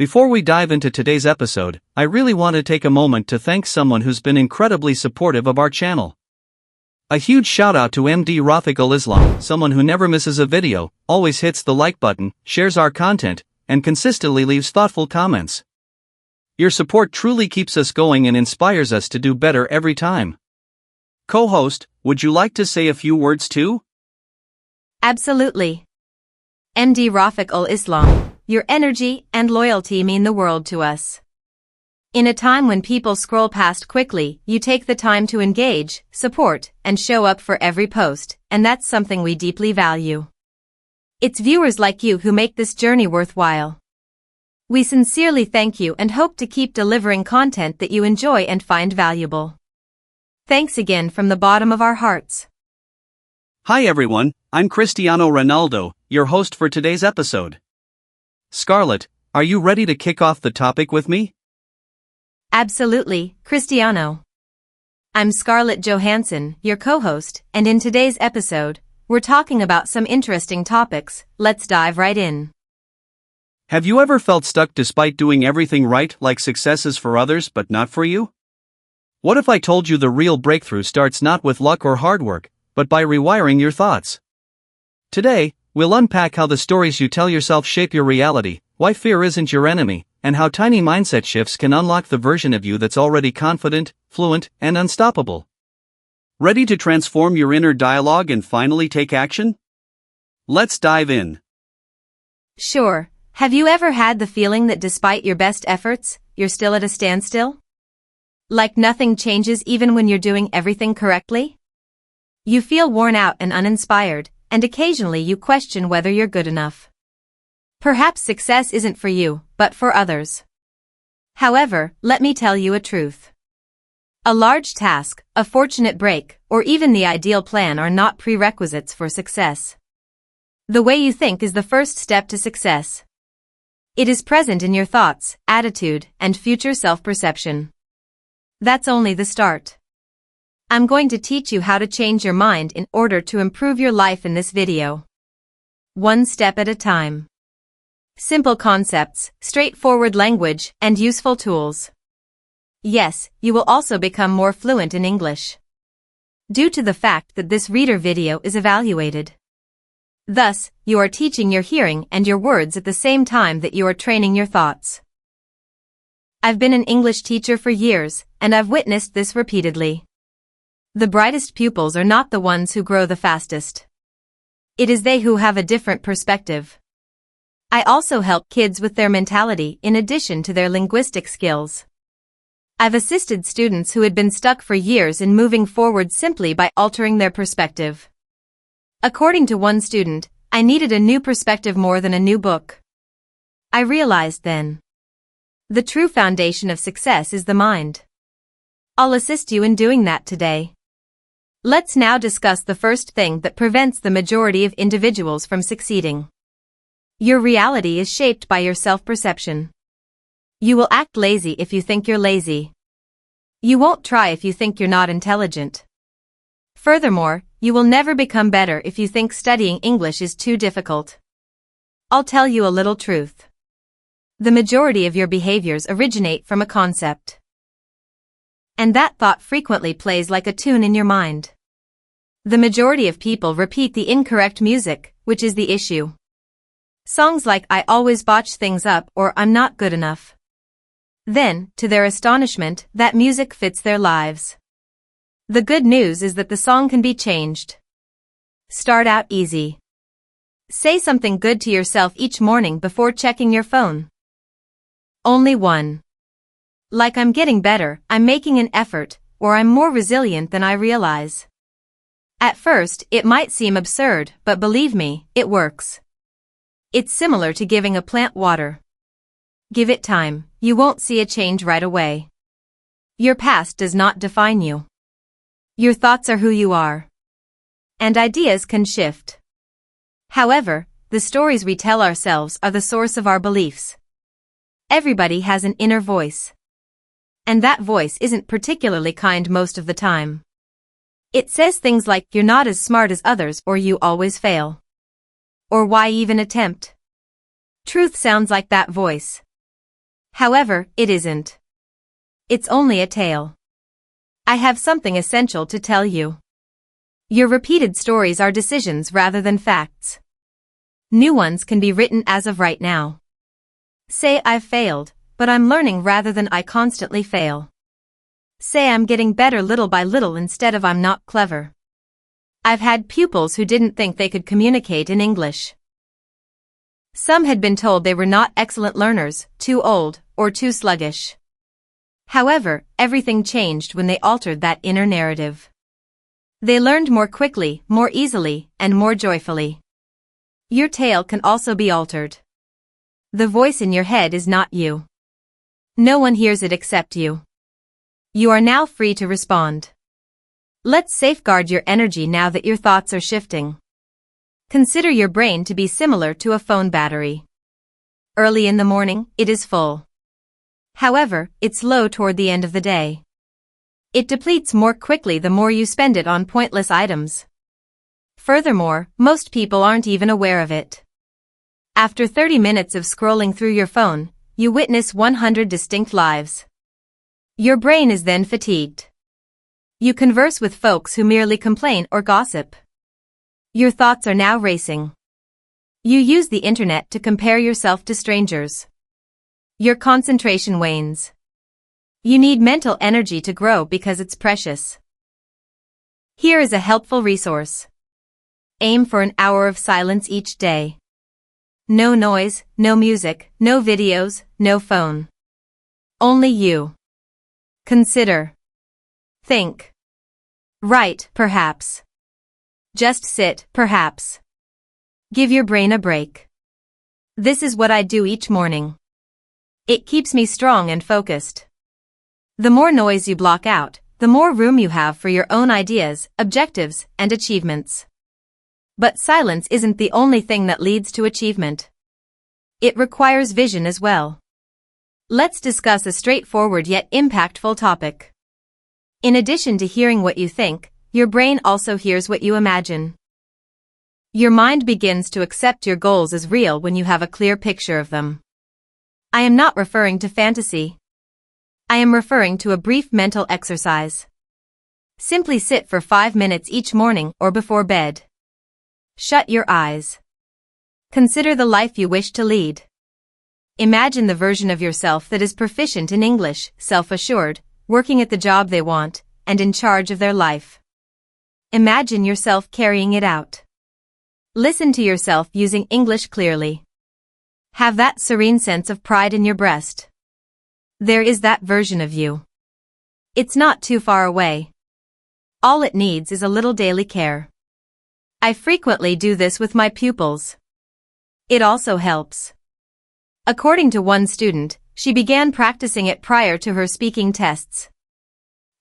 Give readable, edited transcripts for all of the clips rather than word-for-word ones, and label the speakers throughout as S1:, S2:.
S1: Before we dive into today's episode, I really want to take a moment to thank someone who's been incredibly supportive of our channel. A huge shout out to MD Rafiq al-Islam, someone who never misses a video, always hits the like button, shares our content, and consistently leaves thoughtful comments. Your support truly keeps us going and inspires us to do better every time. Co-host, would you like to say a few words too?
S2: Absolutely. MD Rafiq al-Islam, your energy and loyalty mean the world to us. In a time when people scroll past quickly, you take the time to engage, support, and show up for every post, and that's something we deeply value. It's viewers like you who make this journey worthwhile. We sincerely thank you and hope to keep delivering content that you enjoy and find valuable. Thanks again from the bottom of our hearts.
S1: Hi everyone, I'm Cristiano Ronaldo, your host for today's episode. Scarlett, are you ready to kick off the topic with me?
S2: Absolutely, Cristiano. I'm Scarlett Johansson, your co-host, and in today's episode, we're talking about some interesting topics. Let's dive right in.
S1: Have you ever felt stuck despite doing everything right, like success is for others but not for you? What if I told you the real breakthrough starts not with luck or hard work, but by rewiring your thoughts? Today, we'll unpack how the stories you tell yourself shape your reality, why fear isn't your enemy, and how tiny mindset shifts can unlock the version of you that's already confident, fluent, and unstoppable. Ready to transform your inner dialogue and finally take action? Let's dive in.
S2: Sure. Have you ever had the feeling that despite your best efforts, you're still at a standstill? Like nothing changes even when you're doing everything correctly? You feel worn out and uninspired, and occasionally you question whether you're good enough. Perhaps success isn't for you, but for others. However, let me tell you a truth. A large task, a fortunate break, or even the ideal plan are not prerequisites for success. The way you think is the first step to success. It is present in your thoughts, attitude, and future self-perception. That's only the start. I'm going to teach you how to change your mind in order to improve your life in this video. One step at a time. Simple concepts, straightforward language, and useful tools. Yes, you will also become more fluent in English. Due to the fact that this reader video is evaluated. Thus, you are teaching your hearing and your words at the same time that you are training your thoughts. I've been an English teacher for years, and I've witnessed this repeatedly. The brightest pupils are not the ones who grow the fastest. It is they who have a different perspective. I also help kids with their mentality in addition to their linguistic skills. I've assisted students who had been stuck for years in moving forward simply by altering their perspective. According to one student, I needed a new perspective more than a new book. I realized then. The true foundation of success is the mind. I'll assist you in doing that today. Let's now discuss the first thing that prevents the majority of individuals from succeeding. Your reality is shaped by your self-perception. You will act lazy if you think you're lazy. You won't try if you think you're not intelligent. Furthermore, you will never become better if you think studying English is too difficult. I'll tell you a little truth. The majority of your behaviors originate from a concept. And that thought frequently plays like a tune in your mind. The majority of people repeat the incorrect music, which is the issue. Songs like I always botch things up or I'm not good enough. Then, to their astonishment, that music fits their lives. The good news is that the song can be changed. Start out easy. Say something good to yourself each morning before checking your phone. Only one. Like I'm getting better, I'm making an effort, or I'm more resilient than I realize. At first, it might seem absurd, but believe me, it works. It's similar to giving a plant water. Give it time, you won't see a change right away. Your past does not define you. Your thoughts are who you are. And ideas can shift. However, the stories we tell ourselves are the source of our beliefs. Everybody has an inner voice. And that voice isn't particularly kind most of the time. It says things like, you're not as smart as others, or you always fail. Or why even attempt? Truth sounds like that voice. However, it isn't. It's only a tale. I have something essential to tell you. Your repeated stories are decisions rather than facts. New ones can be written as of right now. Say I've failed, but I'm learning rather than I constantly fail. Say I'm getting better little by little instead of I'm not clever. I've had pupils who didn't think they could communicate in English. Some had been told they were not excellent learners, too old, or too sluggish. However, everything changed when they altered that inner narrative. They learned more quickly, more easily, and more joyfully. Your tale can also be altered. The voice in your head is not you. No one hears it except you. You are now free to respond. Let's safeguard your energy now that your thoughts are shifting. Consider your brain to be similar to a phone battery. Early in the morning, it is full. However, it's low toward the end of the day. It depletes more quickly the more you spend it on pointless items. Furthermore, most people aren't even aware of it. After 30 minutes of scrolling through your phone, you witness 100 distinct lives. Your brain is then fatigued. You converse with folks who merely complain or gossip. Your thoughts are now racing. You use the internet to compare yourself to strangers. Your concentration wanes. You need mental energy to grow because it's precious. Here is a helpful resource. Aim for an hour of silence each day. No noise, no music, no videos, no phone. Only you. Consider. Think. Write, perhaps. Just sit, perhaps. Give your brain a break. This is what I do each morning. It keeps me strong and focused. The more noise you block out, the more room you have for your own ideas, objectives, and achievements. But silence isn't the only thing that leads to achievement. It requires vision as well. Let's discuss a straightforward yet impactful topic. In addition to hearing what you think, your brain also hears what you imagine. Your mind begins to accept your goals as real when you have a clear picture of them. I am not referring to fantasy. I am referring to a brief mental exercise. Simply sit for 5 minutes each morning or before bed. Shut your eyes. Consider the life you wish to lead. Imagine the version of yourself that is proficient in English, self-assured, working at the job they want, and in charge of their life. Imagine yourself carrying it out. Listen to yourself using English clearly. Have that serene sense of pride in your breast. There is that version of you. It's not too far away. All it needs is a little daily care. I frequently do this with my pupils. It also helps. According to one student, she began practicing it prior to her speaking tests.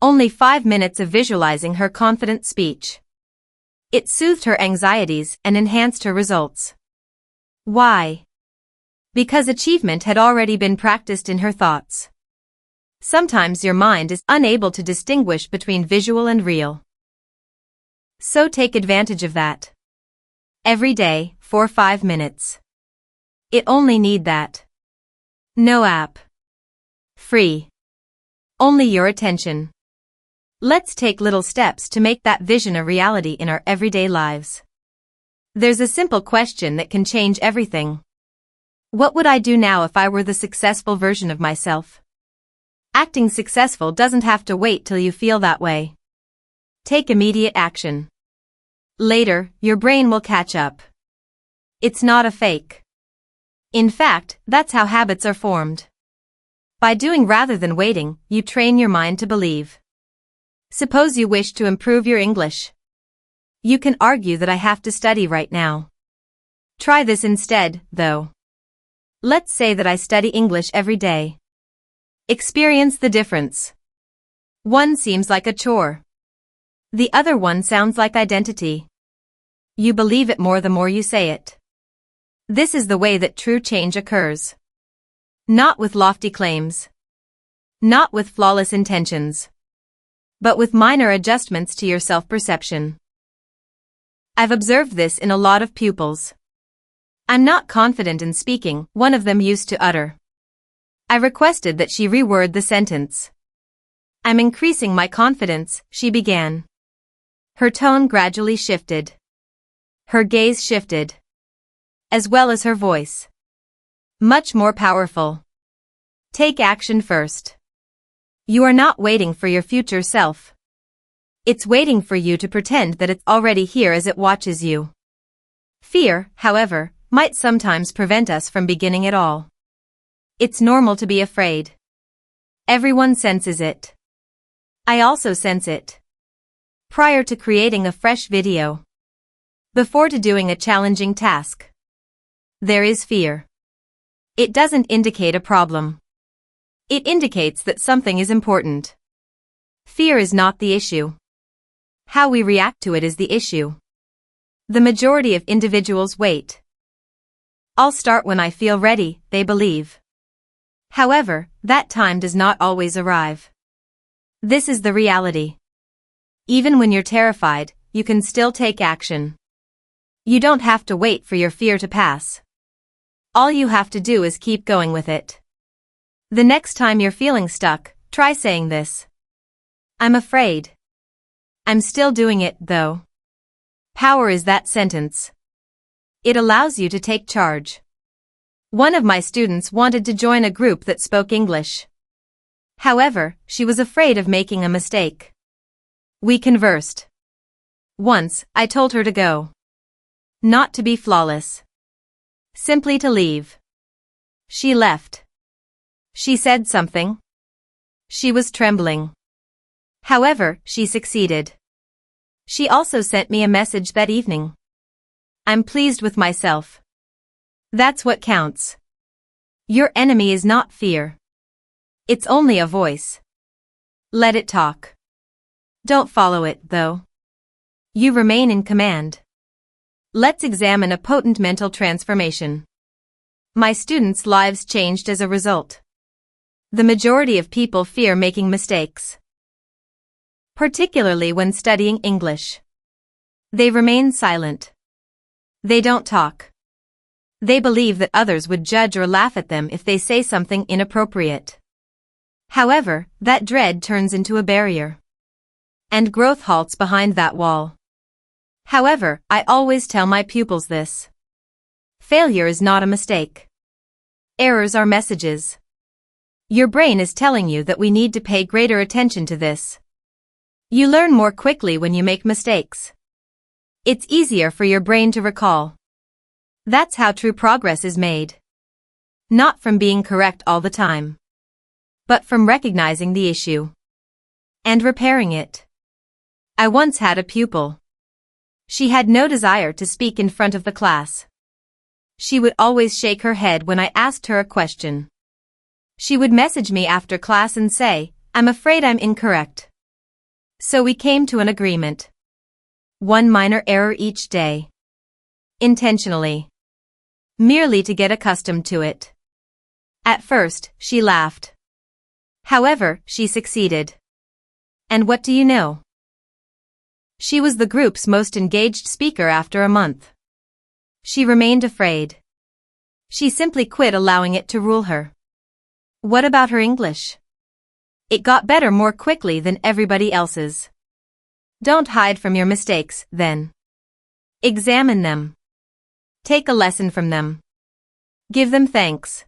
S2: Only 5 minutes of visualizing her confident speech. It soothed her anxieties and enhanced her results. Why? Because achievement had already been practiced in her thoughts. Sometimes your mind is unable to distinguish between visual and real. So take advantage of that. Every day, for 5 minutes. It only need that. No app. Free. Only your attention. Let's take little steps to make that vision a reality in our everyday lives. There's a simple question that can change everything. What would I do now if I were the successful version of myself? Acting successful doesn't have to wait till you feel that way. Take immediate action. Later, your brain will catch up. It's not a fake. In fact, that's how habits are formed. By doing rather than waiting, you train your mind to believe. Suppose you wish to improve your English. You can argue that I have to study right now. Try this instead, though. Let's say that I study English every day. Experience the difference. One seems like a chore. The other one sounds like identity. You believe it more the more you say it. This is the way that true change occurs. Not with lofty claims. Not with flawless intentions. But with minor adjustments to your self-perception. I've observed this in a lot of pupils. I'm not confident in speaking, one of them used to utter. I requested that she reword the sentence. I'm increasing my confidence, she began. Her tone gradually shifted. Her gaze shifted. As well as her voice. Much more powerful. Take action first. You are not waiting for your future self. It's waiting for you to pretend that it's already here as it watches you. Fear, however, might sometimes prevent us from beginning at all. It's normal to be afraid. Everyone senses it. I also sense it. Prior to creating a fresh video. Before to doing a challenging task. There is fear. It doesn't indicate a problem. It indicates that something is important. Fear is not the issue. How we react to it is the issue. The majority of individuals wait. I'll start when I feel ready, they believe. However, that time does not always arrive. This is the reality. Even when you're terrified, you can still take action. You don't have to wait for your fear to pass. All you have to do is keep going with it. The next time you're feeling stuck, try saying this. I'm afraid. I'm still doing it, though. Power is that sentence. It allows you to take charge. One of my students wanted to join a group that spoke English. However, she was afraid of making a mistake. We conversed. Once, I told her to go. Not to be flawless. Simply to leave. She left. She said something. She was trembling. However, she succeeded. She also sent me a message that evening. I'm pleased with myself. That's what counts. Your enemy is not fear. It's only a voice. Let it talk. Don't follow it, though. You remain in command. Let's examine a potent mental transformation. My students' lives changed as a result. The majority of people fear making mistakes. Particularly when studying English. They remain silent. They don't talk. They believe that others would judge or laugh at them if they say something inappropriate. However, that dread turns into a barrier. And growth halts behind that wall. However, I always tell my pupils this. Failure is not a mistake. Errors are messages. Your brain is telling you that we need to pay greater attention to this. You learn more quickly when you make mistakes. It's easier for your brain to recall. That's how true progress is made. Not from being correct all the time. But from recognizing the issue. And repairing it. I once had a pupil. She had no desire to speak in front of the class. She would always shake her head when I asked her a question. She would message me after class and say, I'm afraid I'm incorrect. So we came to an agreement. One minor error each day. Intentionally. Merely to get accustomed to it. At first, she laughed. However, she succeeded. And what do you know? She was the group's most engaged speaker after a month. She remained afraid. She simply quit allowing it to rule her. What about her English? It got better more quickly than everybody else's. Don't hide from your mistakes, then. Examine them. Take a lesson from them. Give them thanks.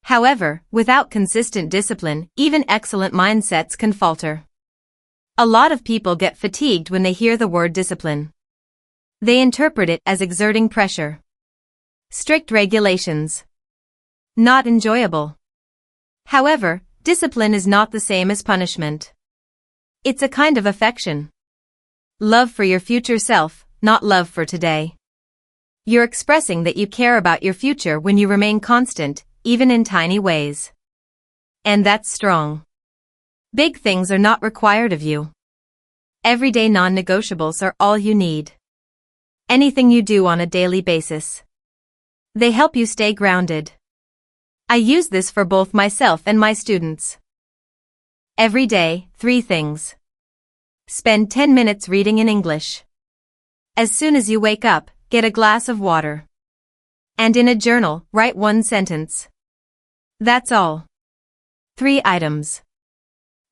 S2: However, without consistent discipline, even excellent mindsets can falter. A lot of people get fatigued when they hear the word discipline. They interpret it as exerting pressure. Strict regulations. Not enjoyable. However, discipline is not the same as punishment. It's a kind of affection. Love for your future self, not love for today. You're expressing that you care about your future when you remain constant, even in tiny ways. And that's strong. Big things are not required of you. Everyday non-negotiables are all you need. Anything you do on a daily basis. They help you stay grounded. I use this for both myself and my students. Every day, 3 things. Spend 10 minutes reading in English. As soon as you wake up, get a glass of water. And in a journal, write 1 sentence. That's all. 3 items.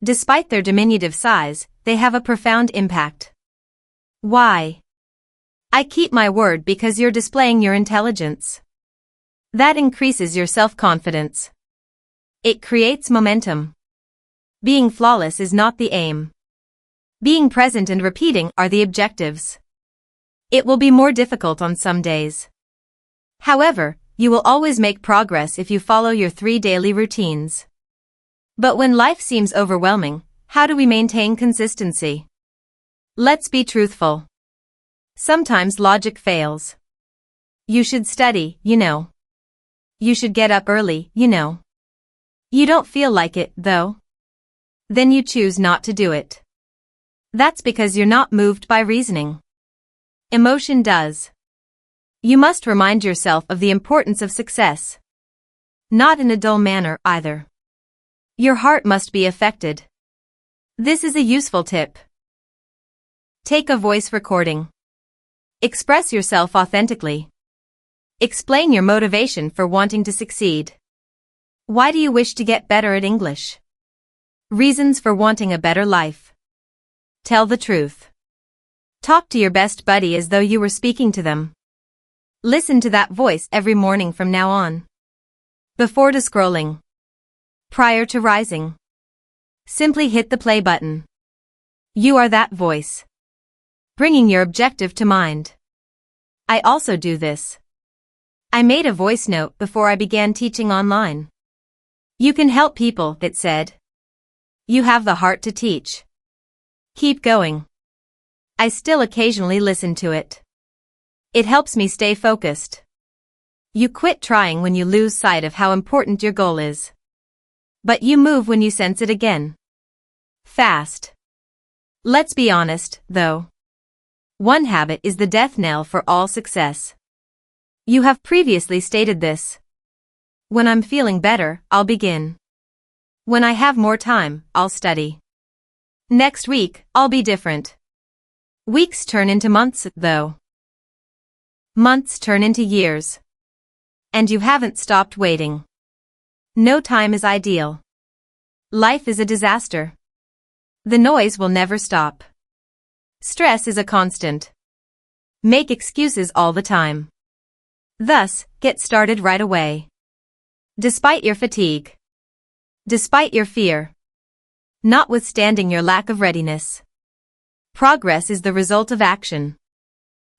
S2: Despite their diminutive size, they have a profound impact. Why? I keep my word because you're displaying your intelligence. That increases your self-confidence. It creates momentum. Being flawless is not the aim. Being present and repeating are the objectives. It will be more difficult on some days. However, you will always make progress if you follow your 3 daily routines. But when life seems overwhelming, how do we maintain consistency? Let's be truthful. Sometimes logic fails. You should study, you know. You should get up early, you know. You don't feel like it, though. Then you choose not to do it. That's because you're not moved by reasoning. Emotion does. You must remind yourself of the importance of success. Not in a dull manner, either. Your heart must be affected. This is a useful tip. Take a voice recording. Express yourself authentically. Explain your motivation for wanting to succeed. Why do you wish to get better at English? Reasons for wanting a better life. Tell the truth. Talk to your best buddy as though you were speaking to them. Listen to that voice every morning from now on. Before to scrolling. Prior to rising. Simply hit the play button. You are that voice. Bringing your objective to mind. I also do this. I made a voice note before I began teaching online. You can help people, it said. You have the heart to teach. Keep going. I still occasionally listen to it. It helps me stay focused. You quit trying when you lose sight of how important your goal is. But you move when you sense it again. Fast. Let's be honest, though. One habit is the death knell for all success. You have previously stated this. When I'm feeling better, I'll begin. When I have more time, I'll study. Next week, I'll be different. Weeks turn into months, though. Months turn into years. And you haven't stopped waiting. No time is ideal. Life is a disaster. The noise will never stop. Stress is a constant. Make excuses all the time. Thus, get started right away. Despite your fatigue. Despite your fear. Notwithstanding your lack of readiness. Progress is the result of action.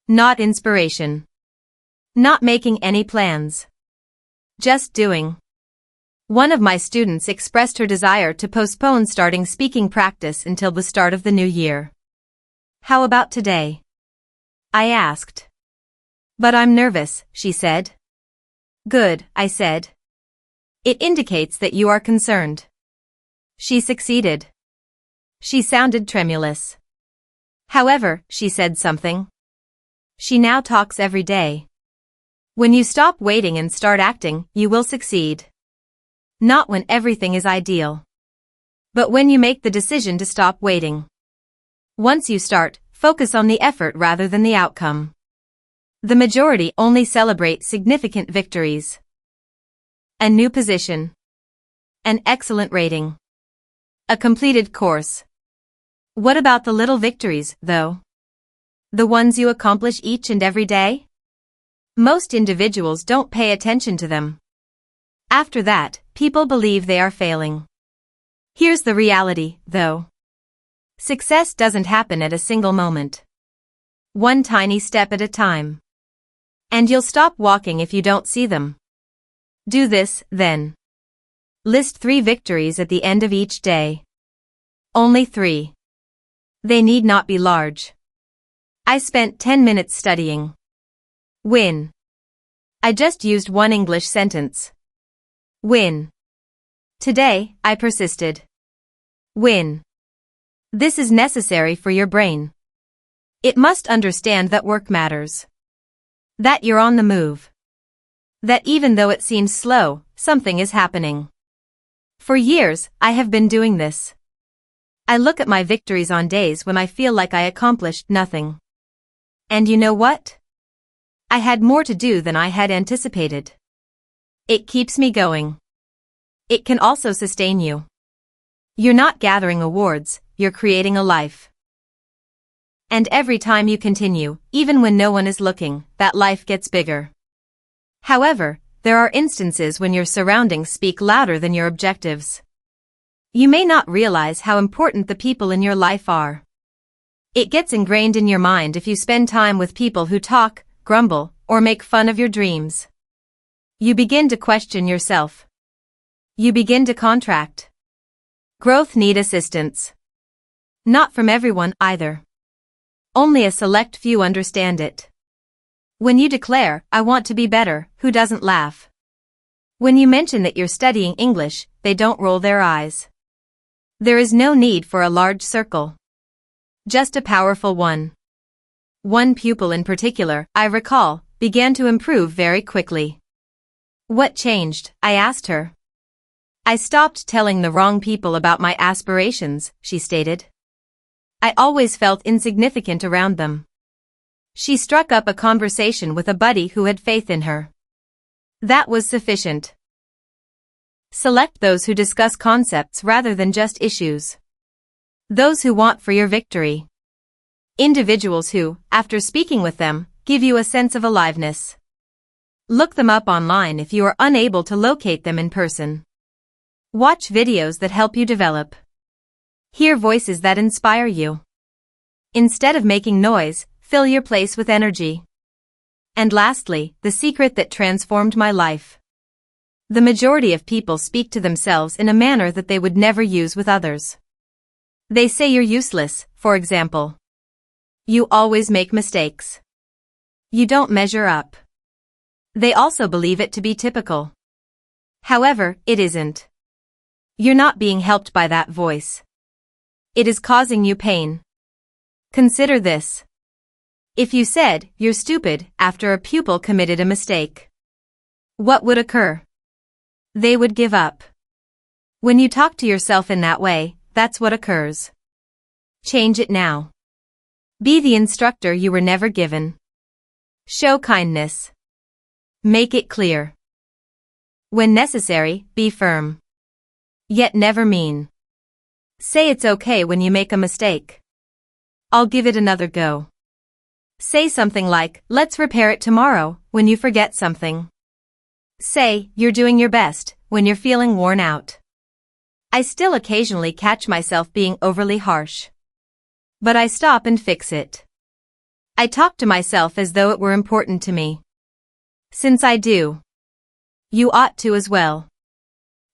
S2: Not inspiration. Not making any plans. Just doing. One of my students expressed her desire to postpone starting speaking practice until the start of the new year. How about today? I asked. But I'm nervous, she said. Good, I said. It indicates that you are concerned. She succeeded. She sounded tremulous. However, she said something. She now talks every day. When you stop waiting and start acting, you will succeed. Not when everything is ideal. But when you make the decision to stop waiting. Once you start, focus on the effort rather than the outcome. The majority only celebrate significant victories. A new position. An excellent rating. A completed course. What about the little victories, though? The ones you accomplish each and every day? Most individuals don't pay attention to them. After that, people believe they are failing. Here's the reality, though. Success doesn't happen at a single moment. One tiny step at a time. And you'll stop walking if you don't see them. Do this, then. List 3 victories at the end of each day. Only 3. They need not be large. I spent 10 minutes studying. Win. I just used one English sentence. Win. Today, I persisted. Win. This is necessary for your brain. It must understand that work matters. That you're on the move. That even though it seems slow, something is happening. For years, I have been doing this. I look at my victories on days when I feel like I accomplished nothing. And you know what? I had more to do than I had anticipated. It keeps me going. It can also sustain you. You're not gathering awards, you're creating a life. And every time you continue, even when no one is looking, that life gets bigger. However, there are instances when your surroundings speak louder than your objectives. You may not realize how important the people in your life are. It gets ingrained in your mind if you spend time with people who talk, grumble, or make fun of your dreams. You begin to question yourself. You begin to contract. Growth need assistance. Not from everyone either. Only a select few understand it. When you declare, "I want to be better," who doesn't laugh? When you mention that you're studying English, they don't roll their eyes. There is no need for a large circle. Just a powerful one. One pupil in particular, I recall, began to improve very quickly. "What changed?" I asked her. "I stopped telling the wrong people about my aspirations," she stated. "I always felt insignificant around them." She struck up a conversation with a buddy who had faith in her. That was sufficient. Select those who discuss concepts rather than just issues. Those who want for your victory. Individuals who, after speaking with them, give you a sense of aliveness. Look them up online if you are unable to locate them in person. Watch videos that help you develop. Hear voices that inspire you. Instead of making noise, fill your place with energy. And lastly, the secret that transformed my life. The majority of people speak to themselves in a manner that they would never use with others. They say you're useless, for example. You always make mistakes. You don't measure up. They also believe it to be typical. However, it isn't. You're not being helped by that voice. It is causing you pain. Consider this. If you said, "You're stupid," after a pupil committed a mistake, what would occur? They would give up. When you talk to yourself in that way, that's what occurs. Change it now. Be the instructor you were never given. Show kindness. Make it clear. When necessary, be firm. Yet never mean. Say it's okay when you make a mistake. "I'll give it another go." Say something like, "Let's repair it tomorrow," when you forget something. Say, "You're doing your best," when you're feeling worn out. I still occasionally catch myself being overly harsh. But I stop and fix it. I talk to myself as though it were important to me. Since I do, you ought to as well.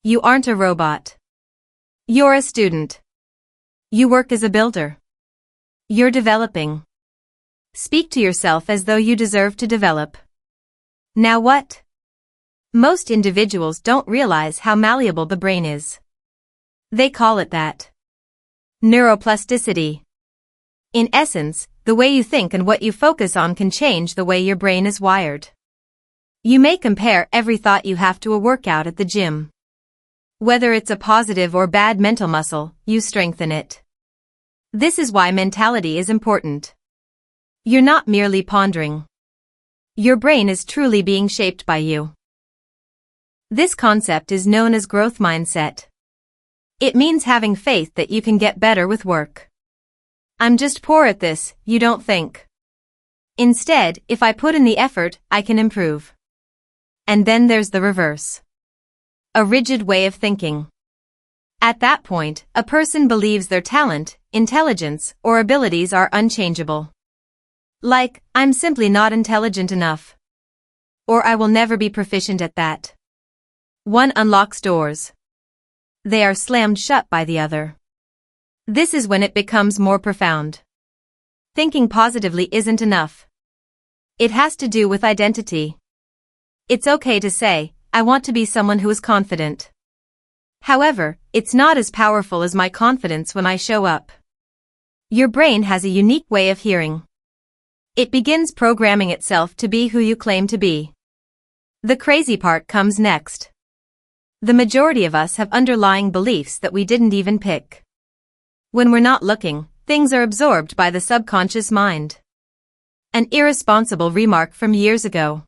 S2: You aren't a robot. You're a student. You work as a builder. You're developing. Speak to yourself as though you deserve to develop. Now what? Most individuals don't realize how malleable the brain is. They call it that. Neuroplasticity. In essence, the way you think and what you focus on can change the way your brain is wired. You may compare every thought you have to a workout at the gym. Whether it's a positive or bad mental muscle, you strengthen it. This is why mentality is important. You're not merely pondering. Your brain is truly being shaped by you. This concept is known as growth mindset. It means having faith that you can get better with work. "I'm just poor at this," you don't think. Instead, if I put in the effort, I can improve. And then there's the reverse. A rigid way of thinking. At that point, a person believes their talent, intelligence, or abilities are unchangeable. Like, "I'm simply not intelligent enough." Or "I will never be proficient at that." One unlocks doors. They are slammed shut by the other. This is when it becomes more profound. Thinking positively isn't enough. It has to do with identity. It's okay to say, "I want to be someone who is confident." However, it's not as powerful as my confidence when I show up. Your brain has a unique way of hearing. It begins programming itself to be who you claim to be. The crazy part comes next. The majority of us have underlying beliefs that we didn't even pick. When we're not looking, things are absorbed by the subconscious mind. An irresponsible remark from years ago.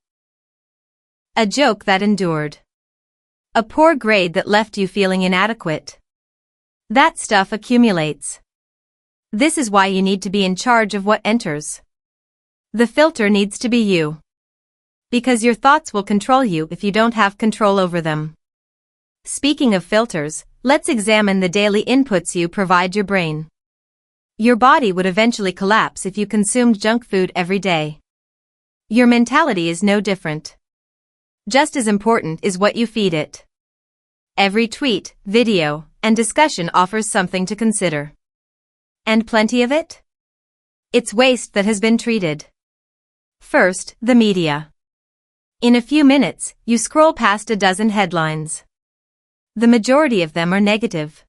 S2: A joke that endured. A poor grade that left you feeling inadequate. That stuff accumulates. This is why you need to be in charge of what enters. The filter needs to be you. Because your thoughts will control you if you don't have control over them. Speaking of filters, let's examine the daily inputs you provide your brain. Your body would eventually collapse if you consumed junk food every day. Your mentality is no different. Just as important is what you feed it. Every tweet, video, and discussion offers something to consider. And plenty of it? It's waste that has been treated. First, the media. In a few minutes, you scroll past a dozen headlines. The majority of them are negative.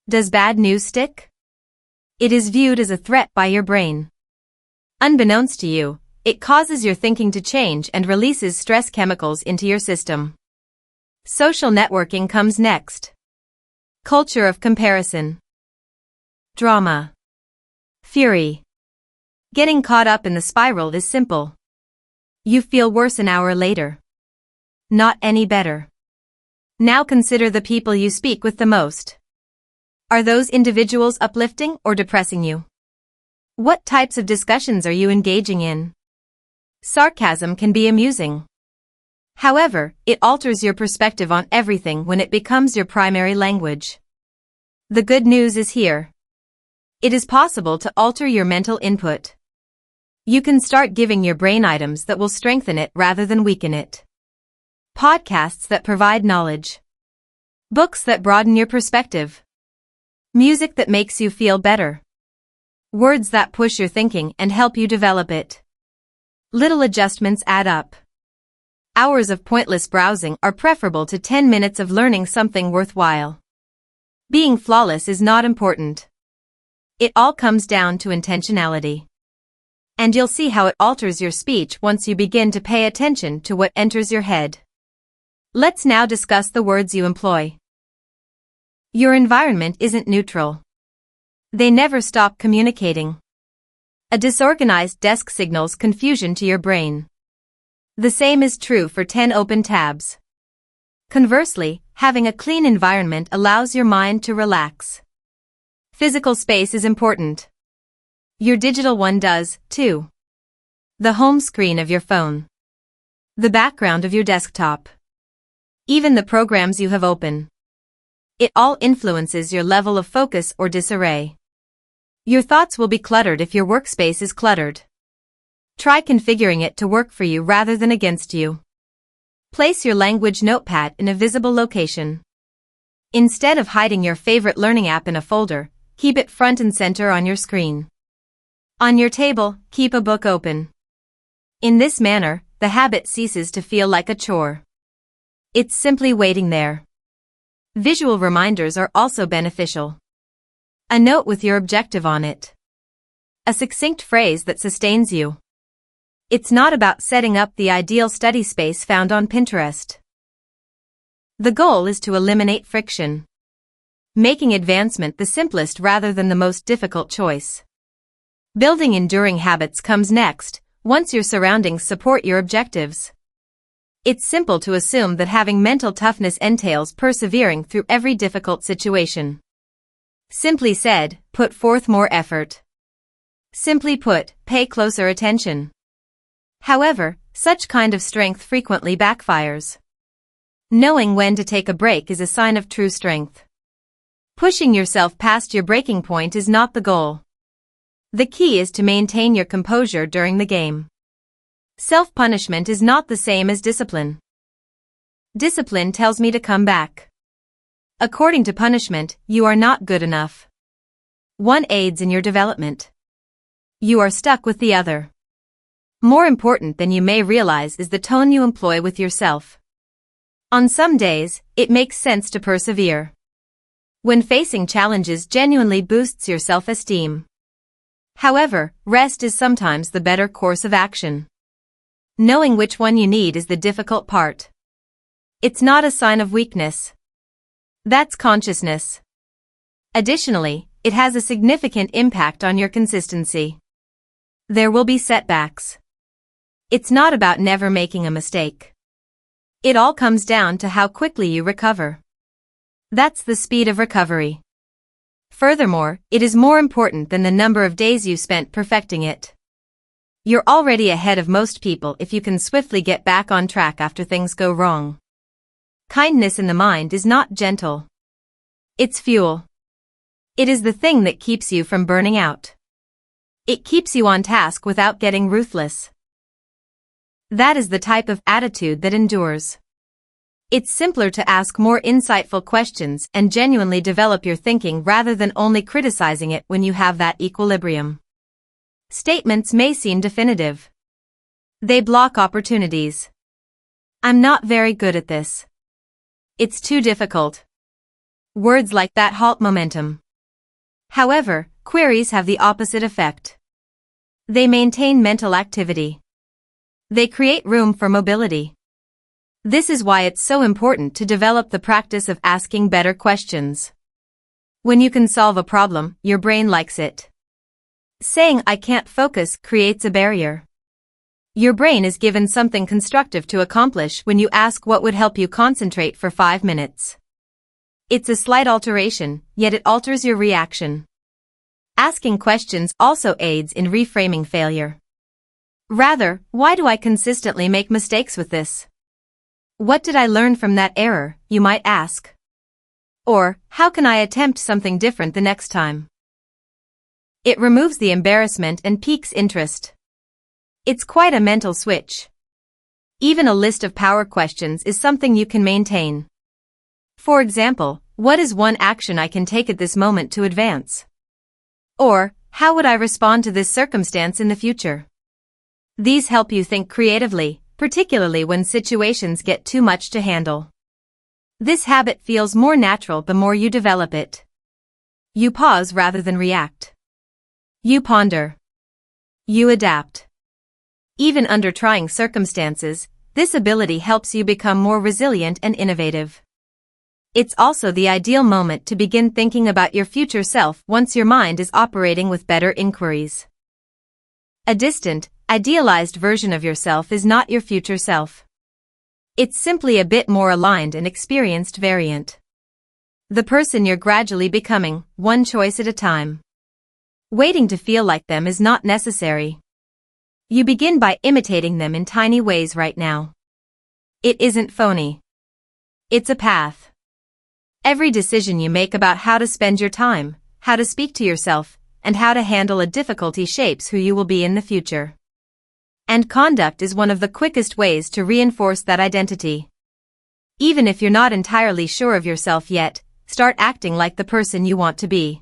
S2: Does bad news stick? It is viewed as a threat by your brain. Unbeknownst to you, it causes your thinking to change and releases stress chemicals into your system. Social networking comes next. Culture of comparison. Drama. Fury. Getting caught up in the spiral is simple. You feel worse an hour later. Not any better. Now consider the people you speak with the most. Are those individuals uplifting or depressing you? What types of discussions are you engaging in? Sarcasm can be amusing. However, it alters your perspective on everything when it becomes your primary language. The good news is here. It is possible to alter your mental input. You can start giving your brain items that will strengthen it rather than weaken it. Podcasts that provide knowledge. Books that broaden your perspective. Music that makes you feel better. Words that push your thinking and help you develop it. Little adjustments add up. Hours of pointless browsing are preferable to 10 minutes of learning something worthwhile. Being flawless is not important. It all comes down to intentionality. And you'll see how it alters your speech once you begin to pay attention to what enters your head. Let's now discuss the words you employ. Your environment isn't neutral. They never stop communicating. A disorganized desk signals confusion to your brain. The same is true for 10 open tabs. Conversely, having a clean environment allows your mind to relax. Physical space is important. Your digital one does, too. The home screen of your phone. The background of your desktop. Even the programs you have open. It all influences your level of focus or disarray. Your thoughts will be cluttered if your workspace is cluttered. Try configuring it to work for you rather than against you. Place your language notepad in a visible location. Instead of hiding your favorite learning app in a folder, keep it front and center on your screen. On your table, keep a book open. In this manner, the habit ceases to feel like a chore. It's simply waiting there. Visual reminders are also beneficial. A note with your objective on it. A succinct phrase that sustains you. It's not about setting up the ideal study space found on Pinterest. The goal is to eliminate friction. Making advancement the simplest rather than the most difficult choice. Building enduring habits comes next, once your surroundings support your objectives. It's simple to assume that having mental toughness entails persevering through every difficult situation. Simply said, put forth more effort. Simply put, pay closer attention. However, such kind of strength frequently backfires. Knowing when to take a break is a sign of true strength. Pushing yourself past your breaking point is not the goal. The key is to maintain your composure during the game. Self-punishment is not the same as discipline. Discipline tells me to come back. According to punishment, you are not good enough. One aids in your development. You are stuck with the other. More important than you may realize is the tone you employ with yourself. On some days, it makes sense to persevere. When facing challenges genuinely boosts your self-esteem. However, rest is sometimes the better course of action. Knowing which one you need is the difficult part. It's not a sign of weakness. That's consciousness. Additionally, it has a significant impact on your consistency. There will be setbacks. It's not about never making a mistake. It all comes down to how quickly you recover. That's the speed of recovery. Furthermore, it is more important than the number of days you spent perfecting it. You're already ahead of most people if you can swiftly get back on track after things go wrong. Kindness in the mind is not gentle. It's fuel. It is the thing that keeps you from burning out. It keeps you on task without getting ruthless. That is the type of attitude that endures. It's simpler to ask more insightful questions and genuinely develop your thinking rather than only criticizing it when you have that equilibrium. Statements may seem definitive. They block opportunities. I'm not very good at this. It's too difficult. Words like that halt momentum. However, queries have the opposite effect. They maintain mental activity. They create room for mobility. This is why it's so important to develop the practice of asking better questions. When you can solve a problem, your brain likes it. Saying "I can't focus" creates a barrier. Your brain is given something constructive to accomplish when you ask what would help you concentrate for 5 minutes. It's a slight alteration, yet it alters your reaction. Asking questions also aids in reframing failure. Rather, why do I consistently make mistakes with this? What did I learn from that error, you might ask? Or, how can I attempt something different the next time? It removes the embarrassment and piques interest. It's quite a mental switch. Even a list of power questions is something you can maintain. For example, what is one action I can take at this moment to advance? Or, how would I respond to this circumstance in the future? These help you think creatively, particularly when situations get too much to handle. This habit feels more natural the more you develop it. You pause rather than react. You ponder. You adapt. Even under trying circumstances, this ability helps you become more resilient and innovative. It's also the ideal moment to begin thinking about your future self once your mind is operating with better inquiries. A distant, idealized version of yourself is not your future self. It's simply a bit more aligned and experienced variant. The person you're gradually becoming, one choice at a time. Waiting to feel like them is not necessary. You begin by imitating them in tiny ways right now. It isn't phony. It's a path. Every decision you make about how to spend your time, how to speak to yourself, and how to handle a difficulty shapes who you will be in the future. And conduct is one of the quickest ways to reinforce that identity. Even if you're not entirely sure of yourself yet, start acting like the person you want to be.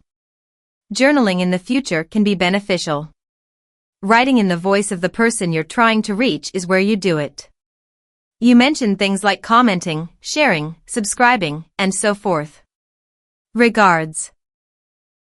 S2: Journaling in the future can be beneficial. Writing in the voice of the person you're trying to reach is where you do it. You mention things like commenting, sharing, subscribing, and so forth. Regards.